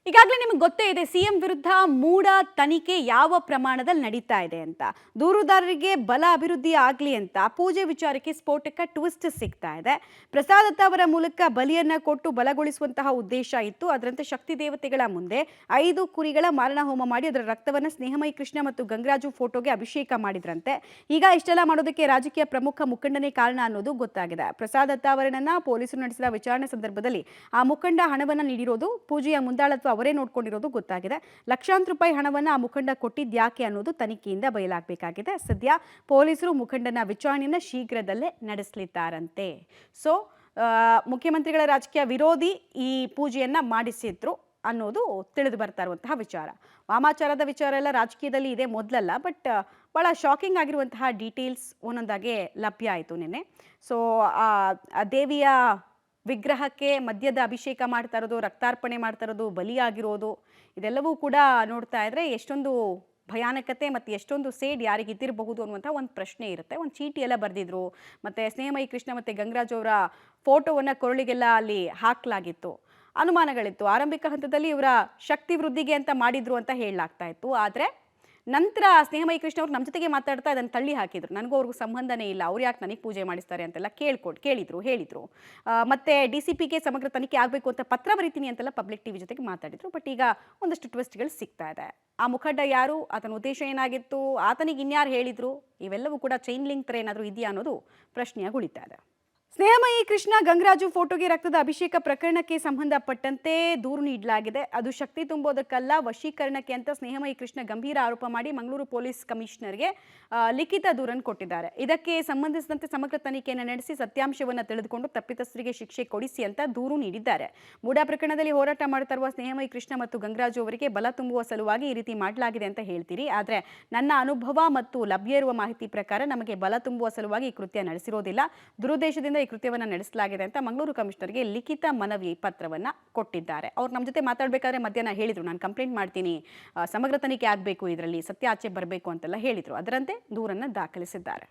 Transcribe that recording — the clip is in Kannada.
ಈಗಾಗಲೇ ನಿಮಗೆ ಗೊತ್ತೇ ಇದೆ ಸಿಎಂ ವಿರುದ್ಧ ಮೂಢ ತನಿಖೆ ಯಾವ ಪ್ರಮಾಣದಲ್ಲಿ ನಡೀತಾ ಇದೆ ಅಂತ. ದೂರುದಾರರಿಗೆ ಬಲ ಅಭಿವೃದ್ಧಿ ಆಗಲಿ ಅಂತ ಪೂಜೆ ವಿಚಾರಕ್ಕೆ ಸ್ಫೋಟಕ ಟ್ವಿಸ್ಟ್ ಸಿಗ್ತಾ ಇದೆ. ಪ್ರಸಾದ್ ದತ್ತ ಅವರ ಮೂಲಕ ಬಲಿಯನ್ನ ಕೊಟ್ಟು ಬಲಗೊಳಿಸುವಂತಹ ಉದ್ದೇಶ ಇತ್ತು. ಅದರಂತೆ ಶಕ್ತಿ ದೇವತೆಗಳ ಮುಂದೆ 5 ಕುರಿಗಳ ಮಾರಣ ಹೋಮ ಮಾಡಿ ಅದರ ರಕ್ತವನ್ನು ಸ್ನೇಹಮಯಿ ಕೃಷ್ಣ ಮತ್ತು ಗಂಗರಾಜು ಫೋಟೋಗೆ ಅಭಿಷೇಕ ಮಾಡಿದ್ರಂತೆ. ಈಗ ಇಷ್ಟೆಲ್ಲ ಮಾಡೋದಕ್ಕೆ ರಾಜಕೀಯ ಪ್ರಮುಖ ಮುಖಂಡನೇ ಕಾರಣ ಅನ್ನೋದು ಗೊತ್ತಾಗಿದೆ. ಪ್ರಸಾದ್ ದತ್ತ ಅವರನ್ನ ಪೊಲೀಸರು ನಡೆಸಿದ ವಿಚಾರಣೆ ಸಂದರ್ಭದಲ್ಲಿ ಆ ಮುಖಂಡ ಹಣವನ್ನು ನೀಡಿರೋದು, ಪೂಜೆಯ ಮುಂದಾಳತ್ವ ಅವರೇ ನೋಡ್ಕೊಂಡಿರೋದು ಗೊತ್ತಾಗಿದೆ. ಲಕ್ಷಾಂತರ ರೂಪಾಯಿ ಹಣವನ್ನು ಆ ಮುಖಂಡ ಕೊಟ್ಟಿದ್ಯಾಕೆ ಅನ್ನೋದು ತನಿಖೆಯಿಂದ ಬಯಲಾಗಬೇಕಾಗಿದೆ. ಸದ್ಯ ಪೊಲೀಸರು ಮುಖಂಡನ ವಿಚಾರಣೆಯನ್ನು ಶೀಘ್ರದಲ್ಲೇ ನಡೆಸಲಿದ್ದಾರಂತೆ. ಸೊ ಮುಖ್ಯಮಂತ್ರಿಗಳ ರಾಜಕೀಯ ವಿರೋಧಿ ಈ ಪೂಜೆಯನ್ನ ಮಾಡಿಸಿದ್ರು ಅನ್ನೋದು ತಿಳಿದು ಬರ್ತಾ ಇರುವಂತಹ ವಿಚಾರ. ವಾಮಾಚಾರದ ವಿಚಾರ ಎಲ್ಲ ರಾಜಕೀಯದಲ್ಲಿ ಇದೆ ಮೊದಲಲ್ಲ, ಬಟ್ ಭಾಳ ಶಾಕಿಂಗ್ ಆಗಿರುವಂತಹ ಡೀಟೇಲ್ಸ್ ಒಂದೊಂದಾಗೆ ಲಭ್ಯ ಆಯಿತು ನಿನ್ನೆ. ಸೊ ಆ ದೇವಿಯ ವಿಗ್ರಹಕ್ಕೆ ಮದ್ಯದ ಅಭಿಷೇಕ ಮಾಡ್ತಾ ಇರೋದು, ರಕ್ತಾರ್ಪಣೆ ಮಾಡ್ತಾ ಇರೋದು, ಬಲಿಯಾಗಿರೋದು, ಇದೆಲ್ಲವೂ ಕೂಡ ನೋಡ್ತಾ ಇದ್ರೆ ಎಷ್ಟೊಂದು ಭಯಾನಕತೆ ಮತ್ತು ಎಷ್ಟೊಂದು ಸೇಡ್ ಯಾರಿಗೆ ಇದ್ದಿರಬಹುದು ಅನ್ನುವಂಥ ಒಂದು ಪ್ರಶ್ನೆ ಇರುತ್ತೆ. ಒಂದು ಚೀಟಿ ಎಲ್ಲ ಬರೆದಿದ್ರು, ಮತ್ತು ಸ್ನೇಹಮಯಿ ಕೃಷ್ಣ ಮತ್ತು ಗಂಗರಾಜ್ ಅವರ ಫೋಟೋವನ್ನು ಕೊರಳಿಗೆಲ್ಲ ಅಲ್ಲಿ ಹಾಕಲಾಗಿತ್ತು. ಅನುಮಾನಗಳಿತ್ತು. ಆರಂಭಿಕ ಹಂತದಲ್ಲಿ ಇವರ ಶಕ್ತಿ ವೃದ್ಧಿಗೆ ಅಂತ ಮಾಡಿದ್ರು ಅಂತ ಹೇಳಲಾಗ್ತಾ ಇತ್ತು. ಆದರೆ ನಂತರ ಸ್ನೇಹಮಯಿ ಕೃಷ್ಣ ಅವ್ರು ನಮ್ಮ ಜೊತೆಗೆ ಮಾತಾಡ್ತಾ ಅದನ್ನು ತಳ್ಳಿ ಹಾಕಿದ್ರು. ನನಗೂ ಅವ್ರಿಗೂ ಸಂಬಂಧನೇ ಇಲ್ಲ, ಅವ್ರು ಯಾಕೆ ನನಗೆ ಪೂಜೆ ಮಾಡಿಸ್ತಾರೆ ಅಂತೆಲ್ಲ ಹೇಳಿದ್ರು. ಮತ್ತೆ DCPಗೆ ಸಮಗ್ರ ತನಿಖೆ ಆಗಬೇಕು ಅಂತ ಪತ್ರ ಬರೀತೀನಿ ಅಂತೆಲ್ಲ ಪಬ್ಲಿಕ್ ಟಿವಿ ಜೊತೆಗೆ ಮಾತಾಡಿದ್ರು. ಬಟ್ ಈಗ ಒಂದಷ್ಟು ಟ್ವಿಸ್ಟ್ಗಳು ಸಿಗ್ತಾ ಇದೆ. ಆ ಮುಖಂಡ ಯಾರು, ಆತನ ಉದ್ದೇಶ ಏನಾಗಿತ್ತು, ಆತನಿಗೆ ಇನ್ಯಾರು ಹೇಳಿದ್ರು, ಇವೆಲ್ಲವೂ ಕೂಡ ಚೈನ್ ಲಿಂಕ್ ಥರ ಏನಾದರೂ ಇದೆಯಾ ಅನ್ನೋದು ಪ್ರಶ್ನೆಯಾಗಿ ಉಳಿತಾ ಇದೆ. ಸ್ನೇಹಮಯಿ ಕೃಷ್ಣ ಗಂಗರಾಜು ಫೋಟೋಗೆ ರಕ್ತದ ಅಭಿಷೇಕ ಪ್ರಕರಣಕ್ಕೆ ಸಂಬಂಧಪಟ್ಟಂತೆ ದೂರು ನೀಡಲಾಗಿದೆ. ಅದು ಶಕ್ತಿ ತುಂಬೋದಕ್ಕಲ್ಲ, ವಶೀಕರಣಕ್ಕೆ ಅಂತ ಸ್ನೇಹಮಯಿ ಕೃಷ್ಣ ಗಂಭೀರ ಆರೋಪ ಮಾಡಿ ಮಂಗಳೂರು ಪೊಲೀಸ್ ಕಮಿಷನರ್ಗೆ ಲಿಖಿತ ದೂರನ್ನು ಕೊಟ್ಟಿದ್ದಾರೆ. ಇದಕ್ಕೆ ಸಂಬಂಧಿಸಿದಂತೆ ಸಮಗ್ರ ತನಿಖೆಯನ್ನು ನಡೆಸಿ ಸತ್ಯಾಂಶವನ್ನು ತಿಳಿದುಕೊಂಡು ತಪ್ಪಿತಸ್ಥರಿಗೆ ಶಿಕ್ಷೆ ಕೊಡಿಸಿ ಅಂತ ದೂರು ನೀಡಿದ್ದಾರೆ. ಮೂಡಾ ಪ್ರಕರಣದಲ್ಲಿ ಹೋರಾಟ ಮಾಡ್ತಾ ಇರುವ ಸ್ನೇಹಮಯಿ ಕೃಷ್ಣ ಮತ್ತು ಗಂಗರಾಜು ಅವರಿಗೆ ಬಲ ತುಂಬುವ ಸಲುವಾಗಿ ಈ ರೀತಿ ಮಾಡಲಾಗಿದೆ ಅಂತ ಹೇಳ್ತೀರಿ. ಆದರೆ ನನ್ನ ಅನುಭವ ಮತ್ತು ಲಭ್ಯ ಇರುವ ಮಾಹಿತಿ ಪ್ರಕಾರ ನಮಗೆ ಬಲ ತುಂಬುವ ಸಲುವಾಗಿ ಈ ಕೃತ್ಯ ನಡೆಸಿರೋದಿಲ್ಲ. ದುರುದ್ದೇಶದಿಂದ ಈ ಕೃತ್ಯವನ್ನು ನಡೆಸಲಾಗಿದೆ ಅಂತ ಮಂಗಳೂರು ಕಮಿಷನರ್ಗೆ ಲಿಖಿತ ಮನವಿ ಪತ್ರವನ್ನು ಕೊಟ್ಟಿದ್ದಾರೆ. ಅವ್ರು ನಮ್ಮ ಜೊತೆ ಮಾತಾಡಬೇಕಾದ್ರೆ ಮಧ್ಯಾಹ್ನ ಹೇಳಿದ್ರು, ನಾನು ಕಂಪ್ಲೇಂಟ್ ಮಾಡ್ತೀನಿ, ಸಮಗ್ರ ತನಿಖೆ ಆಗಬೇಕು, ಇದರಲ್ಲಿ ಸತ್ಯ ಆಚೆ ಬರಬೇಕು ಅಂತೆಲ್ಲ ಹೇಳಿದ್ರು. ಅದರಂತೆ ದೂರನ್ನು ದಾಖಲಿಸಿದ್ದಾರೆ.